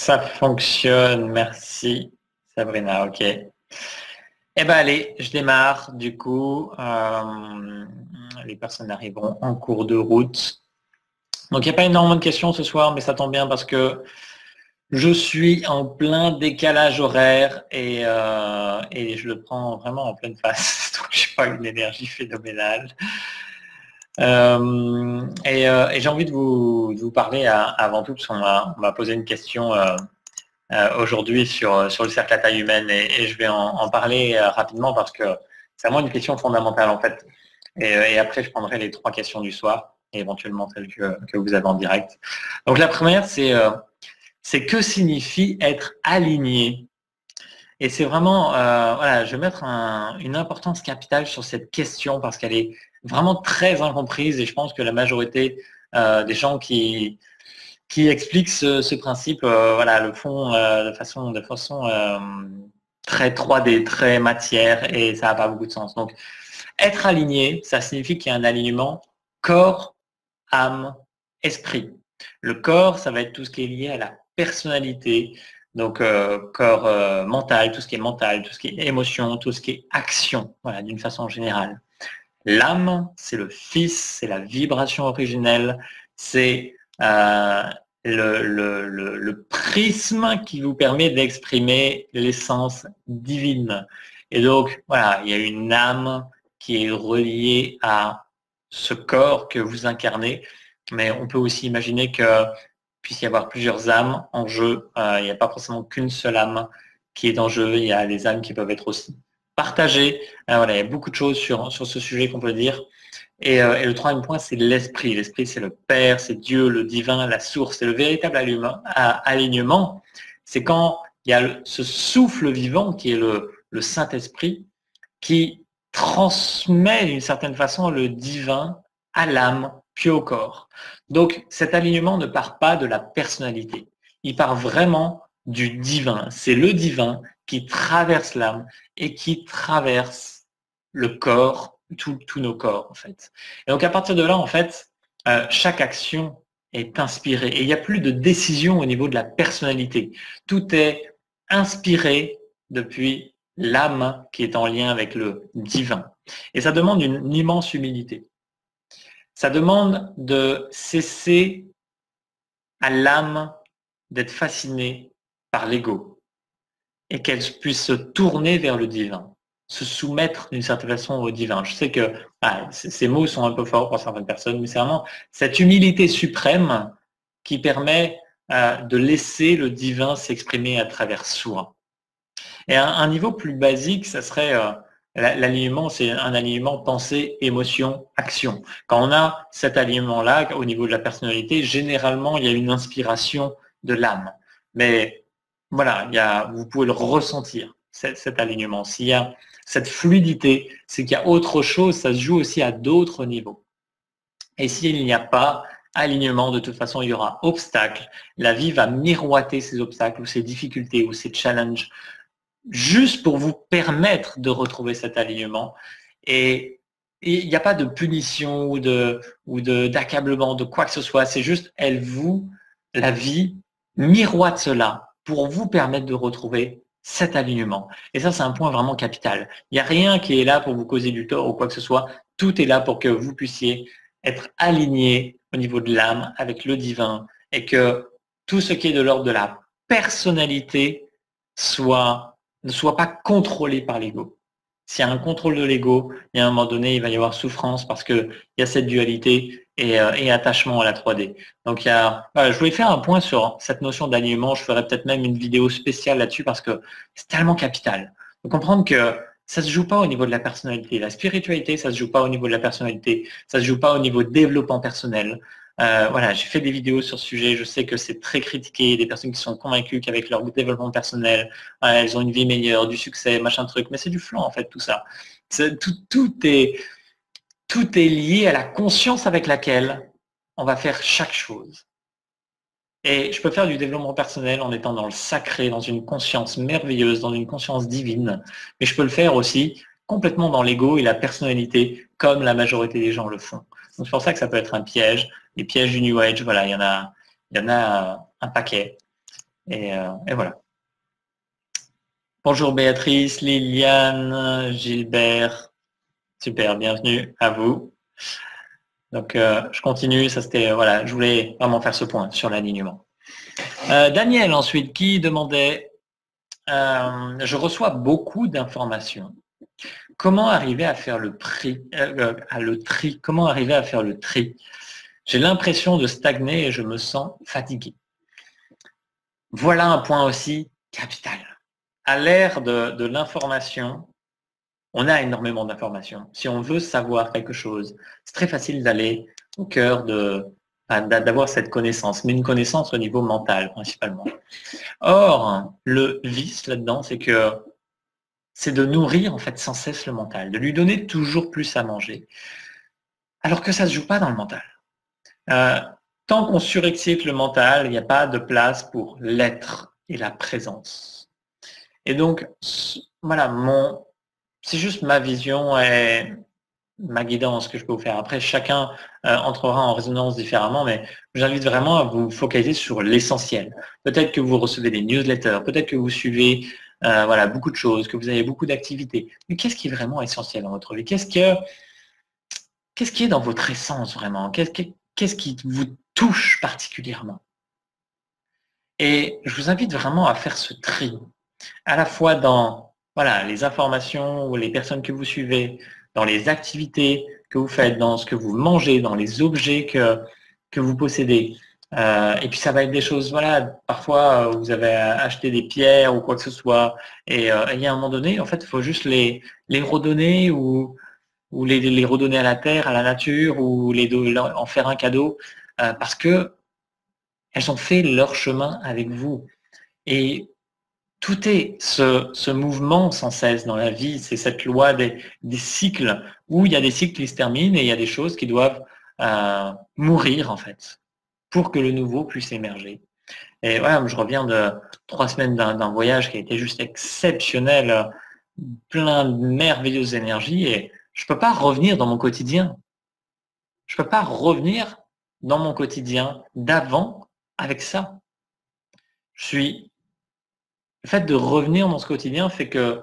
Ça fonctionne, merci Sabrina, ok. Eh ben allez, je démarre du coup. Les personnes arriveront en cours de route. Donc il n'y a pas énormément de questions ce soir, mais ça tombe bien parce que je suis en plein décalage horaire et je le prends vraiment en pleine face. Donc je n'ai pas une énergie phénoménale. Et j'ai envie de vous parler avant tout, parce qu'on m'a posé une question aujourd'hui sur le cercle à taille humaine et je vais en parler rapidement parce que c'est vraiment une question fondamentale en fait. Et après, je prendrai les 3 questions du soir et éventuellement celles que vous avez en direct. Donc la première, c'est que signifie être aligné? Et c'est vraiment, voilà, je vais mettre une importance capitale sur cette question parce qu'elle est vraiment très incomprise et je pense que la majorité des gens qui expliquent ce principe, voilà, le font de façon très 3D, très matière et ça n'a pas beaucoup de sens. Donc, être aligné, ça signifie qu'il y a un alignement corps, âme, esprit. Le corps, ça va être tout ce qui est lié à la personnalité, donc corps mental, tout ce qui est mental, tout ce qui est émotion, tout ce qui est action, voilà, d'une façon générale. L'âme, c'est le fils, c'est la vibration originelle, c'est le prisme qui vous permet d'exprimer l'essence divine. Et donc, voilà, il y a une âme qui est reliée à ce corps que vous incarnez, mais on peut aussi imaginer que puisse y avoir plusieurs âmes en jeu. Il n'y a pas forcément qu'une seule âme qui est en jeu, il y a des âmes qui peuvent être aussi partagées. Voilà, il y a beaucoup de choses sur ce sujet qu'on peut dire. Et le troisième point, c'est l'esprit. L'esprit, c'est le Père, c'est Dieu, le divin, la source. C'est le véritable alignement. C'est quand il y a ce souffle vivant qui est le Saint-Esprit qui transmet d'une certaine façon le divin à l'âme puis au corps. Donc cet alignement ne part pas de la personnalité. Il part vraiment du divin. C'est le divin qui traverse l'âme et qui traverse le corps, tous nos corps en fait. Et donc à partir de là, en fait, chaque action est inspirée. Et il n'y a plus de décision au niveau de la personnalité. Tout est inspiré depuis l'âme qui est en lien avec le divin. Et ça demande une immense humilité. Ça demande de cesser à l'âme d'être fascinée par l'ego et qu'elle puisse se tourner vers le divin, se soumettre d'une certaine façon au divin. Je sais que ces mots sont un peu forts pour certaines personnes, mais c'est vraiment cette humilité suprême qui permet de laisser le divin s'exprimer à travers soi. Et un niveau plus basique, ça serait l'alignement, c'est un alignement pensée, émotion, action. Quand on a cet alignement-là au niveau de la personnalité, généralement, il y a une inspiration de l'âme. Mais voilà, vous pouvez le ressentir, cet alignement. S'il y a cette fluidité, c'est qu'il y a autre chose, ça se joue aussi à d'autres niveaux. Et s'il n'y a pas alignement, de toute façon, il y aura obstacle. La vie va miroiter ces obstacles ou ces difficultés ou ces challenges juste pour vous permettre de retrouver cet alignement. Et il n'y a pas de punition ou d'accablement, de quoi que ce soit. C'est juste, la vie, miroite cela pour vous permettre de retrouver cet alignement. Et ça, c'est un point vraiment capital. Il n'y a rien qui est là pour vous causer du tort ou quoi que ce soit. Tout est là pour que vous puissiez être aligné au niveau de l'âme avec le divin et que tout ce qui est de l'ordre de la personnalité ne soit pas contrôlé par l'ego. S'il y a un contrôle de l'ego, il y a un moment donné, il va y avoir souffrance parce qu'il y a cette dualité et attachement à la 3D. Donc, je voulais faire un point sur cette notion d'alignement. Je ferai peut-être même une vidéo spéciale là-dessus parce que c'est tellement capital. Il faut comprendre que ça ne se joue pas au niveau de la personnalité. La spiritualité, ça ne se joue pas au niveau de la personnalité. Ça ne se joue pas au niveau de développement personnel. Voilà, j'ai fait des vidéos sur ce sujet. Je sais que c'est très critiqué. Des personnes qui sont convaincues qu'avec leur développement personnel, elles ont une vie meilleure, du succès, machin truc. Mais c'est du flan en fait tout ça. Tout est lié à la conscience avec laquelle on va faire chaque chose. Et je peux faire du développement personnel en étant dans le sacré, dans une conscience merveilleuse, dans une conscience divine. Mais je peux le faire aussi complètement dans l'ego et la personnalité, comme la majorité des gens le font. Donc c'est pour ça que ça peut être un piège. Les pièges du New Age, voilà, il y en a un paquet. Et voilà. Bonjour Béatrice, Liliane, Gilbert. Super, bienvenue à vous. Donc, je continue. Ça, c'était, voilà, je voulais vraiment faire ce point sur l'alignement. Daniel, ensuite, qui demandait, je reçois beaucoup d'informations. Comment arriver à faire le tri, Comment arriver à faire le tri? J'ai l'impression de stagner et je me sens fatigué. Voilà un point aussi capital. À l'ère de l'information, on a énormément d'informations. Si on veut savoir quelque chose, c'est très facile d'aller au cœur d'avoir cette connaissance, mais une connaissance au niveau mental principalement. Or, le vice là-dedans, c'est de nourrir en fait sans cesse le mental, de lui donner toujours plus à manger, alors que ça ne se joue pas dans le mental. Tant qu'on surexcite le mental, il n'y a pas de place pour l'être et la présence. Et donc, voilà, c'est juste ma vision et ma guidance que je peux vous faire. Après, chacun entrera en résonance différemment, mais j'invite vraiment à vous focaliser sur l'essentiel. Peut-être que vous recevez des newsletters, peut-être que vous suivez voilà, beaucoup de choses, que vous avez beaucoup d'activités. Mais qu'est-ce qui est vraiment essentiel dans votre vie? Qu'est-ce qui est dans votre essence vraiment? Qu'est-ce qui vous touche particulièrement? Et je vous invite vraiment à faire ce tri, à la fois dans voilà, les informations ou les personnes que vous suivez, dans les activités que vous faites, dans ce que vous mangez, dans les objets que vous possédez. Et puis ça va être des choses, voilà, parfois vous avez acheté des pierres ou quoi que ce soit, et il y a un moment donné, en fait, il faut juste les redonner ou les redonner à la terre, à la nature, ou en faire un cadeau, parce que elles ont fait leur chemin avec vous. Et tout est ce mouvement sans cesse dans la vie, c'est cette loi des cycles, où il y a des cycles qui se terminent et il y a des choses qui doivent mourir en fait, pour que le nouveau puisse émerger. Et voilà, je reviens de 3 semaines d'un voyage qui a été juste exceptionnel, plein de merveilleuses énergies, et je ne peux pas revenir dans mon quotidien. Je ne peux pas revenir dans mon quotidien d'avant avec ça. Le fait de revenir dans ce quotidien fait que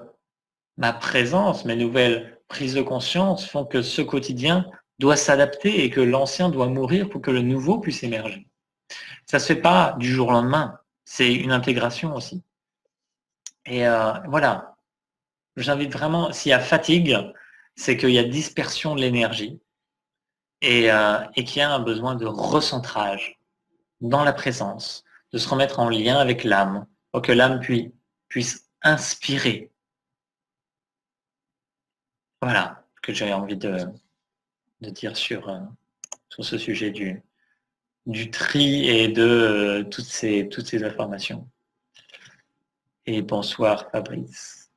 ma présence, mes nouvelles prises de conscience font que ce quotidien doit s'adapter et que l'ancien doit mourir pour que le nouveau puisse émerger. Ça ne se fait pas du jour au lendemain, c'est une intégration aussi. Et voilà, j'invite vraiment, s'il y a fatigue, c'est qu'il y a dispersion de l'énergie et qu'il y a un besoin de recentrage dans la présence, de se remettre en lien avec l'âme, pour que l'âme puisse inspirer. Voilà ce que j'avais envie de dire sur ce sujet du tri et de toutes ces informations. Et bonsoir Fabrice.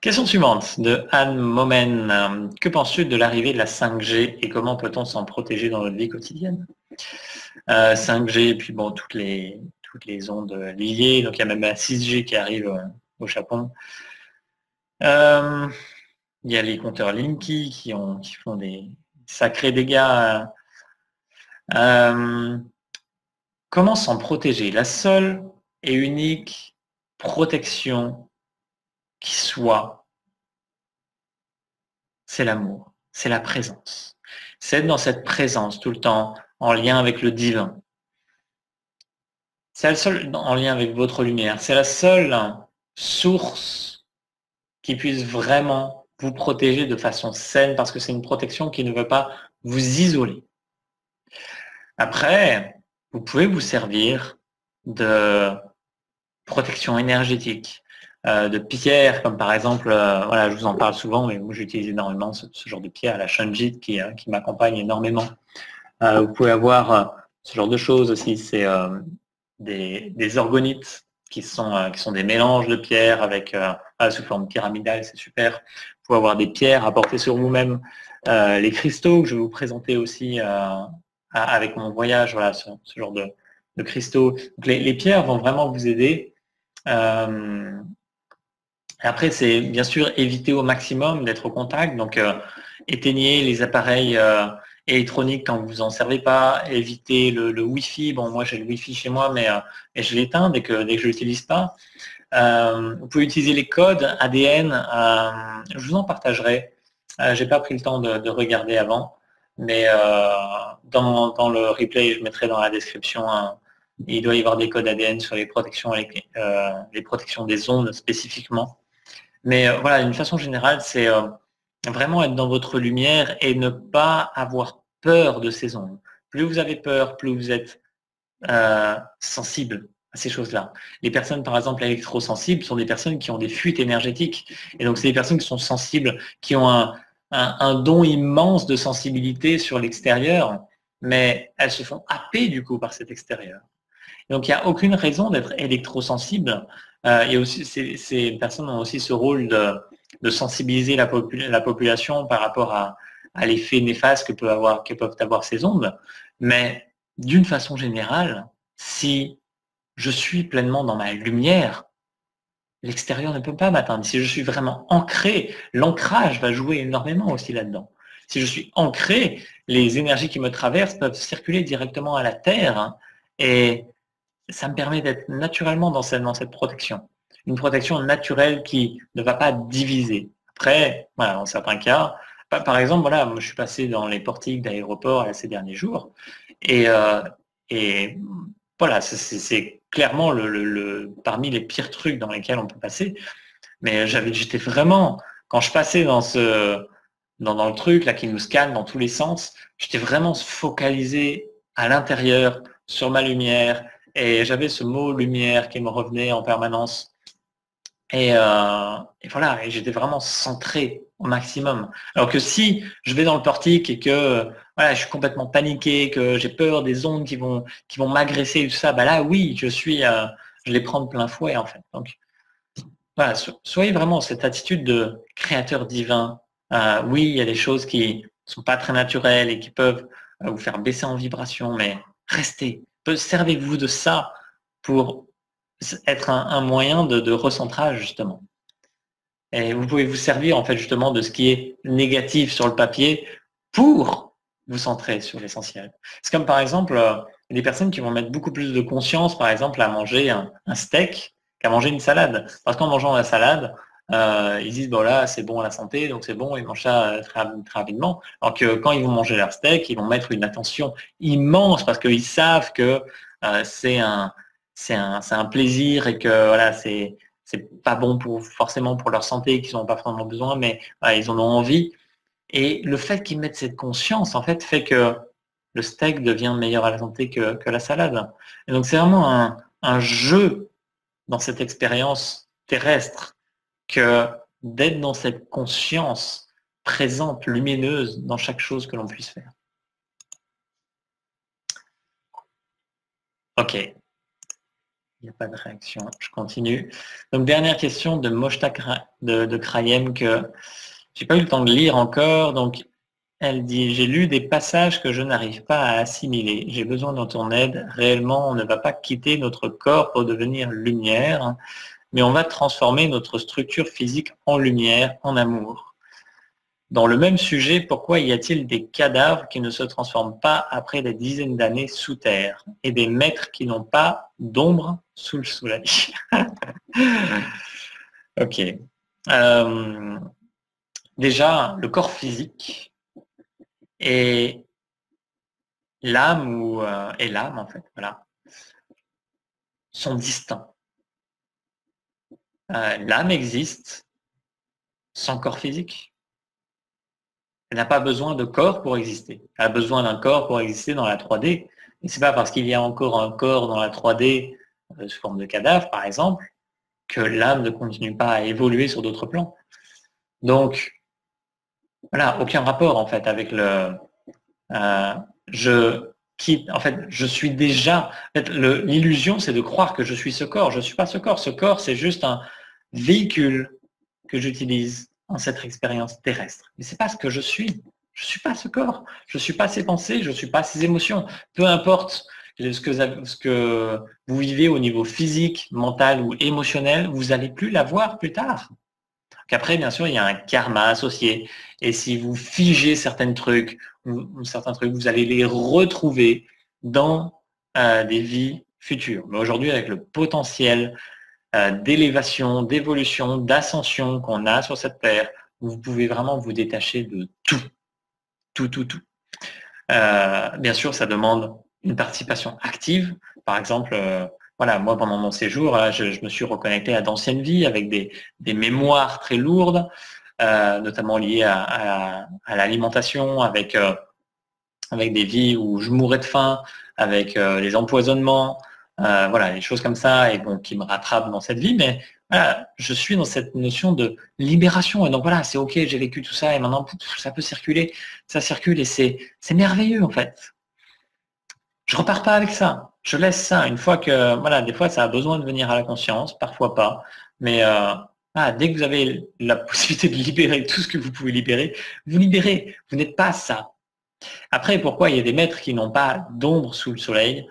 Question suivante de Anne Momen. Que penses-tu de l'arrivée de la 5G et comment peut-on s'en protéger dans notre vie quotidienne? 5G et puis bon, toutes les ondes liées. Donc il y a même la 6G qui arrive au Japon. Il y a les compteurs Linky qui font des sacrés dégâts. Comment s'en protéger? La seule et unique protection qui soit, c'est l'amour, c'est la présence. C'est être dans cette présence tout le temps, en lien avec le divin. C'est la seule en lien avec votre lumière. C'est la seule source qui puisse vraiment vous protéger de façon saine parce que c'est une protection qui ne veut pas vous isoler. Après, vous pouvez vous servir de protection énergétique, de pierres, comme par exemple, voilà, je vous en parle souvent, mais moi j'utilise énormément ce genre de pierre, la shungite qui m'accompagne énormément. Vous pouvez avoir ce genre de choses aussi, c'est des orgonites qui sont des mélanges de pierres avec sous forme pyramidale, c'est super. Vous pouvez avoir des pierres à porter sur vous-même, les cristaux que je vais vous présenter aussi avec mon voyage, voilà, ce genre de cristaux. Donc les pierres vont vraiment vous aider. Après, c'est bien sûr éviter au maximum d'être au contact. Donc, éteignez les appareils électronique quand vous en servez pas, éviter le Wi-Fi. Bon, moi j'ai le Wi-Fi chez moi, mais et je l'éteins dès que je l'utilise pas. Vous pouvez utiliser les codes ADN. Je vous en partagerai. J'ai pas pris le temps de regarder avant, mais dans le replay, je mettrai dans la description. Il doit y avoir des codes ADN sur les protections les protections des ondes spécifiquement. Mais voilà, d'une façon générale, c'est vraiment être dans votre lumière et ne pas avoir peur de ces ondes. Plus vous avez peur, plus vous êtes sensible à ces choses-là. Les personnes, par exemple, électrosensibles sont des personnes qui ont des fuites énergétiques. Et donc, c'est des personnes qui sont sensibles, qui ont un don immense de sensibilité sur l'extérieur, mais elles se font happer du coup par cet extérieur. Donc, il n'y a aucune raison d'être électrosensible. Il y a aussi, ces personnes ont aussi ce rôle de sensibiliser la population par rapport à l'effet néfaste que peuvent avoir ces ondes. Mais d'une façon générale, si je suis pleinement dans ma lumière, l'extérieur ne peut pas m'atteindre. Si je suis vraiment ancré, l'ancrage va jouer énormément aussi là-dedans. Si je suis ancré, les énergies qui me traversent peuvent circuler directement à la Terre, hein, et ça me permet d'être naturellement dans cette protection. Une protection naturelle qui ne va pas diviser. Après, voilà, dans certains cas, par exemple, voilà, moi, je suis passé dans les portiques d'aéroport ces derniers jours, et voilà, c'est clairement parmi les pires trucs dans lesquels on peut passer. Mais j'étais vraiment, quand je passais dans le truc là qui nous scanne dans tous les sens, j'étais vraiment focalisé à l'intérieur sur ma lumière, et j'avais ce mot lumière qui me revenait en permanence. Et voilà, et j'étais vraiment centré au maximum. Alors que si je vais dans le portique et que voilà, je suis complètement paniqué, que j'ai peur des ondes qui vont m'agresser et tout ça, bah là oui, je les prends de plein fouet en fait. Donc voilà, soyez vraiment cette attitude de créateur divin. Oui, il y a des choses qui sont pas très naturelles et qui peuvent vous faire baisser en vibration, mais restez, servez-vous de ça pour être un moyen de recentrage justement. Et vous pouvez vous servir en fait justement de ce qui est négatif sur le papier pour vous centrer sur l'essentiel. C'est comme par exemple des personnes qui vont mettre beaucoup plus de conscience par exemple à manger un steak qu'à manger une salade. Parce qu'en mangeant la salade, ils disent bon là c'est bon à la santé, donc c'est bon, ils mangent ça très rapidement. Alors que quand ils vont manger leur steak, ils vont mettre une attention immense parce qu'ils savent que c'est un plaisir et que voilà, c'est pas bon forcément pour leur santé, qu'ils n'en ont pas vraiment besoin, mais voilà, ils en ont envie. Et le fait qu'ils mettent cette conscience, en fait que le steak devient meilleur à la santé que la salade. Et donc c'est vraiment un jeu dans cette expérience terrestre que d'être dans cette conscience présente, lumineuse dans chaque chose que l'on puisse faire. Ok. Il n'y a pas de réaction. Je continue. Donc, dernière question de Moshta de Krayem que j'ai pas eu le temps de lire encore. Donc, elle dit, j'ai lu des passages que je n'arrive pas à assimiler. J'ai besoin de ton aide. Réellement, on ne va pas quitter notre corps pour devenir lumière, mais on va transformer notre structure physique en lumière, en amour. Dans le même sujet, pourquoi y a-t-il des cadavres qui ne se transforment pas après des dizaines d'années sous terre et des maîtres qui n'ont pas d'ombre sous le soleil? Ok. Déjà, le corps physique et l'âme et l'âme en fait, voilà, sont distincts. L'âme existe sans corps physique. Elle n'a pas besoin de corps pour exister. Elle a besoin d'un corps pour exister dans la 3D. Et c'est pas parce qu'il y a encore un corps dans la 3D sous forme de cadavre, par exemple, que l'âme ne continue pas à évoluer sur d'autres plans. Donc, voilà, aucun rapport en fait avec je suis déjà. En fait, l'illusion, c'est de croire que je suis ce corps. Je ne suis pas ce corps. Ce corps, c'est juste un véhicule que j'utilise dans cette expérience terrestre. Mais c'est pas ce que je suis. Je suis pas ce corps. Je suis pas ces pensées. Je suis pas ces émotions. Peu importe ce que vous vivez au niveau physique, mental ou émotionnel, vous n'allez plus l'avoir plus tard. Qu'après, bien sûr, il y a un karma associé. Et si vous figez certains trucs ou certains trucs, vous allez les retrouver dans des vies futures. Mais aujourd'hui, avec le potentiel d'élévation, d'évolution, d'ascension qu'on a sur cette terre, vous pouvez vraiment vous détacher de tout, tout, tout, tout. Bien sûr, ça demande une participation active. Par exemple, voilà, moi pendant mon séjour, je me suis reconnecté à d'anciennes vies avec des mémoires très lourdes, notamment liées à l'alimentation, avec des vies où je mourais de faim, avec les empoisonnements, voilà, des choses comme ça, et bon, qui me rattrapent dans cette vie. Mais voilà, je suis dans cette notion de libération. Et donc voilà, c'est ok, j'ai vécu tout ça, et maintenant ça peut circuler, ça circule, et c'est merveilleux en fait. Je repars pas avec ça. Je laisse ça. Une fois que, voilà, des fois ça a besoin de venir à la conscience, parfois pas. Mais voilà, dès que vous avez la possibilité de libérer tout ce que vous pouvez libérer, vous libérez. Vous n'êtes pas ça. Après, pourquoi il y a des maîtres qui n'ont pas d'ombre sous le soleil?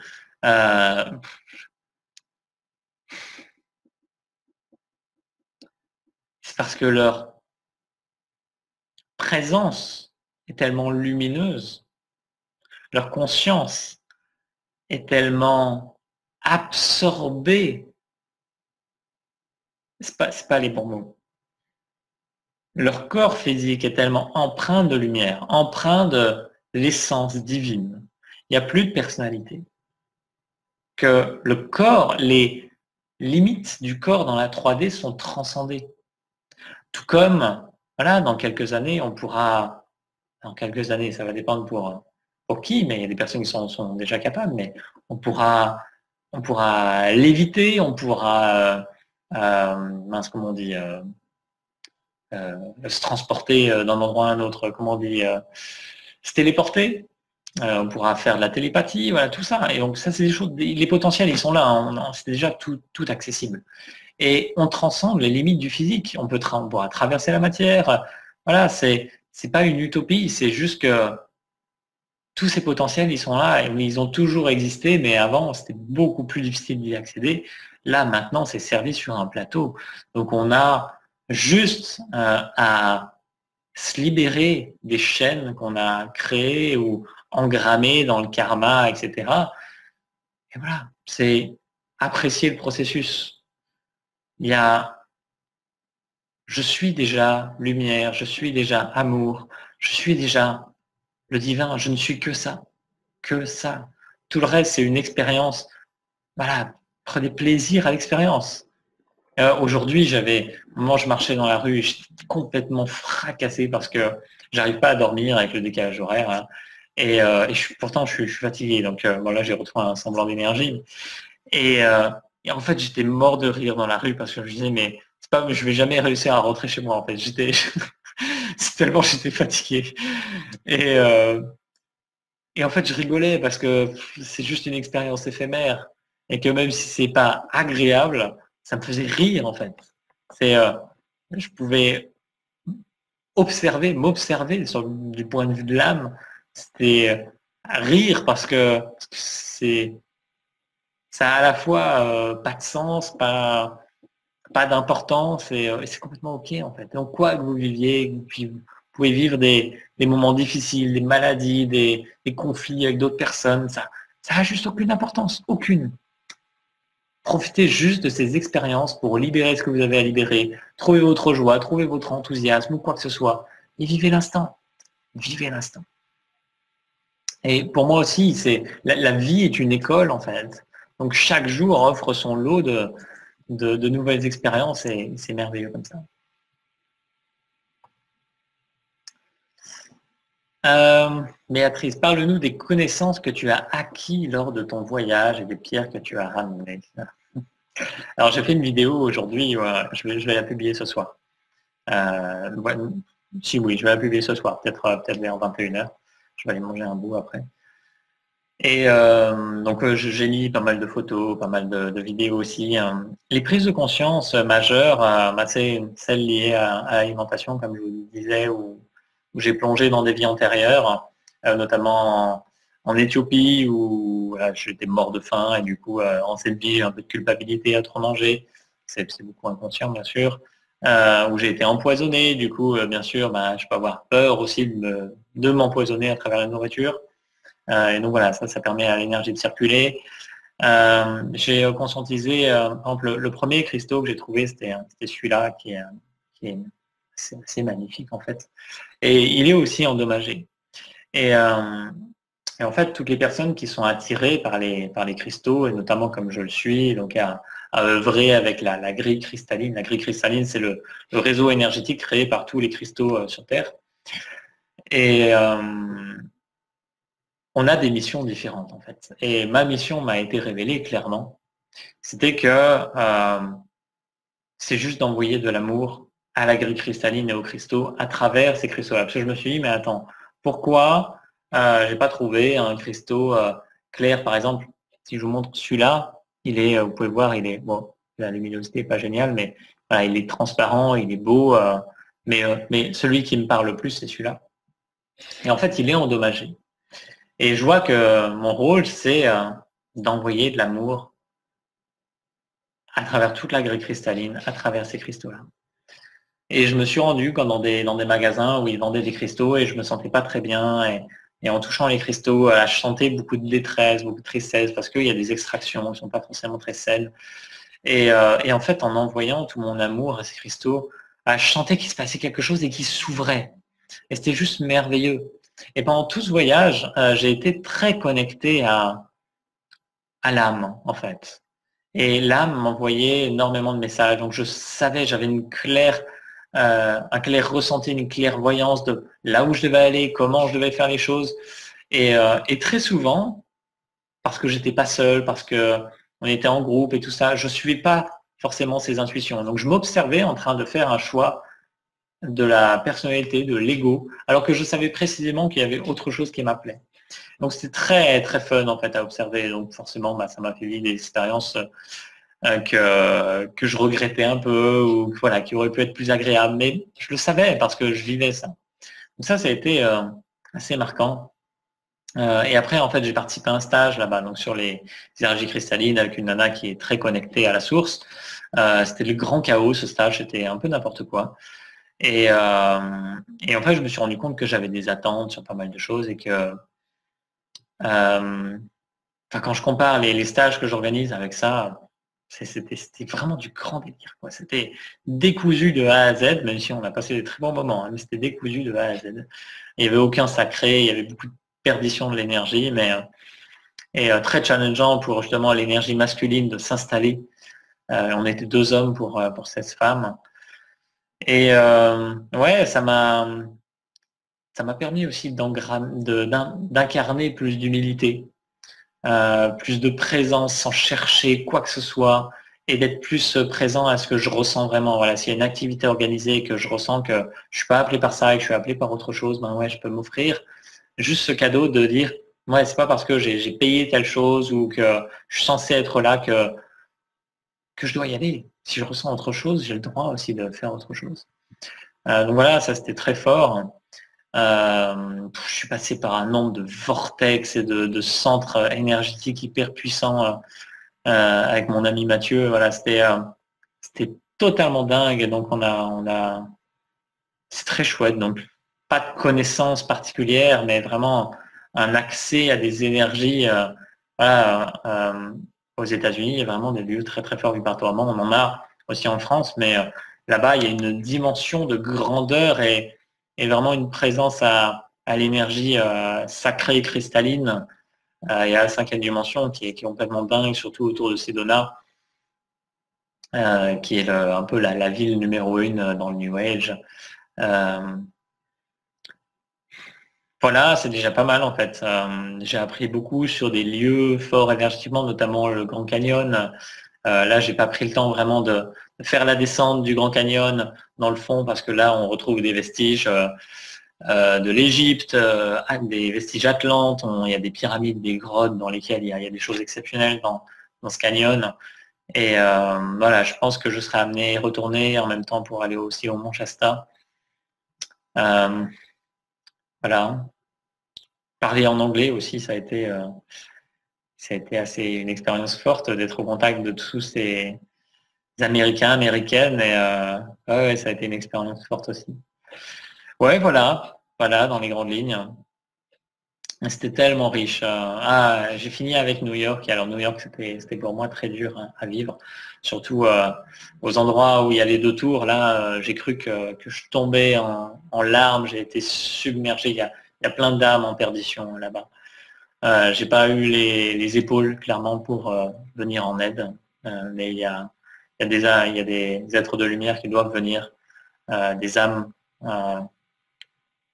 C'est parce que leur présence est tellement lumineuse, leur conscience est tellement absorbée. C'est pas les bons mots. Leur corps physique est tellement empreint de lumière, empreint de l'essence divine. Il n'y a plus de personnalité. Que le corps, les limites du corps dans la 3D sont transcendées. Tout comme, voilà, dans quelques années, dans quelques années, ça va dépendre pour qui, mais il y a des personnes qui sont déjà capables, mais on pourra l'éviter, on pourra, mince, comment on dit, se transporter d'un endroit à un autre, comment on dit, se téléporter. On pourra faire de la télépathie, voilà, tout ça. Et donc ça, c'est des choses, les potentiels, ils sont là, hein, c'est déjà tout accessible. Et on transcende les limites du physique. On pourra traverser la matière. Voilà, c'est pas une utopie, c'est juste que tous ces potentiels, ils sont là, et ils ont toujours existé, mais avant, c'était beaucoup plus difficile d'y accéder. Là, maintenant, c'est servi sur un plateau. Donc, on a juste à se libérer des chaînes qu'on a créées ou engrammées dans le karma, etc. Et voilà, c'est apprécier le processus. Il y a je suis déjà lumière, je suis déjà amour, je suis déjà le divin, je ne suis que ça, que ça. Tout le reste, c'est une expérience. Voilà, prenez plaisir à l'expérience. Aujourd'hui, moment je marchais dans la rue, j'étais complètement fracassé parce que j'arrive pas à dormir avec le décalage horaire. Hein. Et pourtant, je suis fatigué. Donc là, j'ai retrouvé un semblant d'énergie. Et, en fait, j'étais mort de rire dans la rue parce que je disais, mais c'est pas, je vais jamais réussir à rentrer chez moi. En fait, c'est tellement j'étais fatigué. Et, en fait, je rigolais parce que c'est juste une expérience éphémère et que même si c'est pas agréable, ça me faisait rire en fait. C'est, je pouvais m'observer du point de vue de l'âme. C'était rire parce que ça a à la fois pas de sens, pas d'importance et c'est complètement ok en fait. Donc quoi que vous viviez, puis vous pouvez vivre des moments difficiles, des maladies, des conflits avec d'autres personnes, ça a juste aucune importance, aucune. Profitez juste de ces expériences pour libérer ce que vous avez à libérer, trouver votre joie, trouver votre enthousiasme ou quoi que ce soit, et vivez l'instant. Vivez l'instant. Et pour moi aussi, la vie est une école en fait. Donc chaque jour offre son lot de nouvelles expériences et c'est merveilleux comme ça. Béatrice, parle-nous des connaissances que tu as acquises lors de ton voyage et des pierres que tu as ramenées. Alors j'ai fait une vidéo aujourd'hui, je vais la publier ce soir. Si oui, je vais la publier ce soir, peut-être vers 21h. Je vais aller manger un bout après. Et donc j'ai mis pas mal de photos, pas mal de vidéos aussi. Les prises de conscience majeures, c'est celles liées à l'alimentation, comme je vous le disais, où j'ai plongé dans des vies antérieures, notamment en Éthiopie, où voilà, j'étais mort de faim, et du coup, en cette vie, j'ai un peu de culpabilité à trop manger. C'est beaucoup inconscient, bien sûr. Où j'ai été empoisonné, du coup, bien sûr, je peux avoir peur aussi de m'empoisonner à travers la nourriture. Et donc voilà, ça permet à l'énergie de circuler. J'ai conscientisé, par exemple, le premier cristaux que j'ai trouvé, c'était celui-là qui est assez magnifique en fait. Et il est aussi endommagé. Et, en fait, toutes les personnes qui sont attirées par les cristaux, et notamment comme je le suis, donc à œuvrer avec la grille cristalline. La grille cristalline, c'est le réseau énergétique créé par tous les cristaux sur Terre. Et on a des missions différentes en fait. Et ma mission m'a été révélée clairement. C'était que c'est juste d'envoyer de l'amour à la grille cristalline et aux cristaux à travers ces cristaux-là. Parce que je me suis dit, mais attends, pourquoi j'ai pas trouvé un cristaux clair, par exemple, si je vous montre celui-là, vous pouvez voir, bon, la luminosité n'est pas géniale, mais voilà, il est transparent, il est beau, mais celui qui me parle le plus, c'est celui-là. Et en fait, il est endommagé. Et je vois que mon rôle, c'est d'envoyer de l'amour à travers toute la grille cristalline, à travers ces cristaux-là. Et je me suis rendu quand dans des magasins où ils vendaient des cristaux et je me sentais pas très bien. Et en touchant les cristaux, je sentais beaucoup de détresse, beaucoup de tristesse parce qu'il y a des extractions qui sont pas forcément très saines. Et en fait, en envoyant tout mon amour à ces cristaux, je sentais qu'il se passait quelque chose et qu'il s'ouvrait. Et c'était juste merveilleux. Et pendant tout ce voyage, j'ai été très connecté à l'âme, en fait. Et l'âme m'envoyait énormément de messages. Donc je savais, j'avais un clair ressenti, une clairvoyance de là où je devais aller, comment je devais faire les choses. Et très souvent, parce que j'étais pas seul, parce que on était en groupe et tout ça, je suivais pas forcément ces intuitions. Donc je m'observais en train de faire un choix de la personnalité, de l'ego, alors que je savais précisément qu'il y avait autre chose qui m'appelait. Donc c'était très très fun en fait à observer. Donc forcément, ça m'a fait vivre des expériences que je regrettais un peu ou voilà, qui auraient pu être plus agréables. Mais je le savais parce que je vivais ça. Donc ça a été assez marquant. Et après, en fait, j'ai participé à un stage là-bas, donc sur les énergies cristallines avec une nana qui est très connectée à la source. C'était le grand chaos, ce stage, c'était un peu n'importe quoi. Et en fait, je me suis rendu compte que j'avais des attentes sur pas mal de choses et que quand je compare les stages que j'organise avec ça, c'était vraiment du grand délire. C'était décousu de A à Z, même si on a passé des très bons moments, hein, mais c'était décousu de A à Z. Il n'y avait aucun sacré, il y avait beaucoup de perdition de l'énergie, et très challengeant pour justement l'énergie masculine de s'installer. On était 2 hommes pour 16 femmes. Et ouais, ça m'a permis aussi d'incarner plus d'humilité, plus de présence sans chercher quoi que ce soit et d'être plus présent à ce que je ressens vraiment. Voilà, s'il y a une activité organisée et que je ressens que je suis pas appelé par ça et que je suis appelé par autre chose, ouais, je peux m'offrir juste ce cadeau de dire, ouais, c'est pas parce que j'ai payé telle chose ou que je suis censé être là que je dois y aller. Si je ressens autre chose, j'ai le droit aussi de faire autre chose. Donc voilà, ça c'était très fort. Je suis passé par un nombre de vortex et de centres énergétiques hyper puissants avec mon ami Mathieu. Voilà, c'était totalement dingue. Donc c'est très chouette. Donc pas de connaissances particulières, mais vraiment un accès à des énergies. Aux États-Unis, il y a vraiment des lieux très très forts vibratoirement. On en a aussi en France, mais là-bas, il y a une dimension de grandeur et vraiment une présence à l'énergie sacrée et cristalline et à la 5e dimension qui est complètement dingue, surtout autour de Sedona, qui est un peu la ville numéro 1 dans le New Age. Voilà, c'est déjà pas mal en fait. J'ai appris beaucoup sur des lieux forts énergétiquement, notamment le Grand Canyon. Là, j'ai pas pris le temps vraiment de faire la descente du Grand Canyon dans le fond parce que là, on retrouve des vestiges de l'Égypte, des vestiges atlantes. Il y a des pyramides, des grottes dans lesquelles il y a des choses exceptionnelles dans ce canyon. Et voilà, je pense que je serai amené à y retourner en même temps pour aller aussi au Mont Shasta. Voilà. Parler en anglais aussi, ça a été assez une expérience forte d'être au contact de tous ces Américains, Américaines. Et ouais, ça a été une expérience forte aussi. Ouais, voilà. Voilà, dans les grandes lignes. C'était tellement riche. J'ai fini avec New York. Et alors New York, c'était pour moi très dur à vivre, surtout aux endroits où il y a les 2 tours. Là, j'ai cru que je tombais en larmes. J'ai été submergé. Il y a plein d'âmes en perdition là-bas. J'ai pas eu les épaules clairement pour venir en aide, mais il y a des êtres de lumière qui doivent venir, des âmes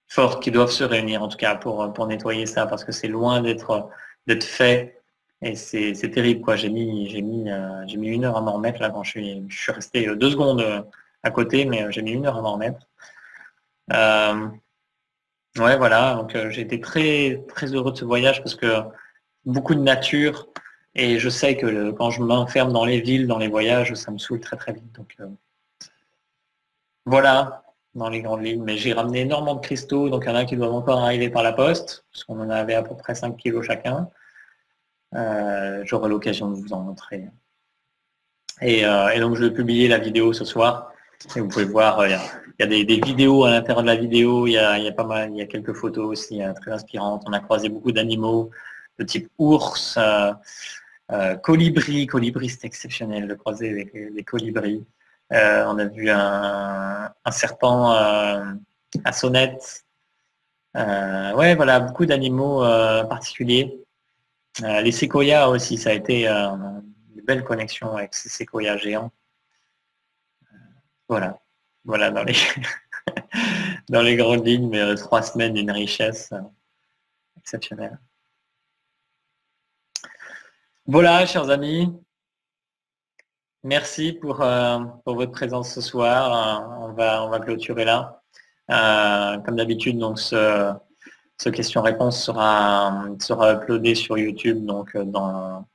fortes qui doivent se réunir en tout cas pour nettoyer ça, parce que c'est loin d'être fait et c'est terrible quoi. J'ai mis 1 heure à m'en remettre là quand je suis resté 2 secondes à côté, mais j'ai mis 1 heure à m'en remettre. Ouais, voilà, donc j'ai été très très heureux de ce voyage parce que beaucoup de nature, et je sais que quand je m'enferme dans les villes, dans les voyages, ça me saoule très très vite. Donc voilà, dans les grandes lignes. Mais j'ai ramené énormément de cristaux, donc il y en a qui doivent encore arriver par la poste, parce qu'on en avait à peu près 5 kilos chacun. J'aurai l'occasion de vous en montrer. Et donc je vais publier la vidéo ce soir. Et vous pouvez voir, il y a des vidéos à l'intérieur de la vidéo, il y a pas mal, il y a quelques photos aussi très inspirantes. On a croisé beaucoup d'animaux de type ours, colibri. Colibri, c'est exceptionnel de croiser avec les colibris. On a vu un serpent à sonnette. Ouais, voilà, beaucoup d'animaux particuliers. Les séquoias aussi, ça a été une belle connexion avec ces séquoias géants. Voilà, voilà dans les dans les grandes lignes, mais 3 semaines d'une richesse exceptionnelle. Voilà, chers amis, merci pour votre présence ce soir. On va clôturer là. Comme d'habitude, donc ce question-réponse sera uploadé sur YouTube, donc dans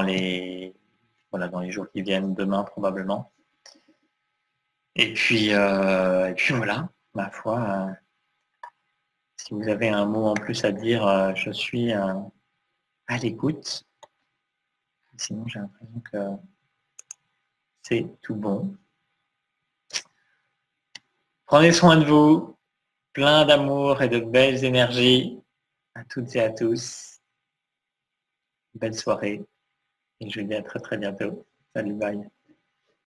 les jours qui viennent, demain probablement. Et puis voilà, ma foi, si vous avez un mot en plus à dire, je suis à l'écoute. Sinon, j'ai l'impression que c'est tout bon. Prenez soin de vous, plein d'amour et de belles énergies à toutes et à tous. Belle soirée et je vous dis à très très bientôt. Salut, bye.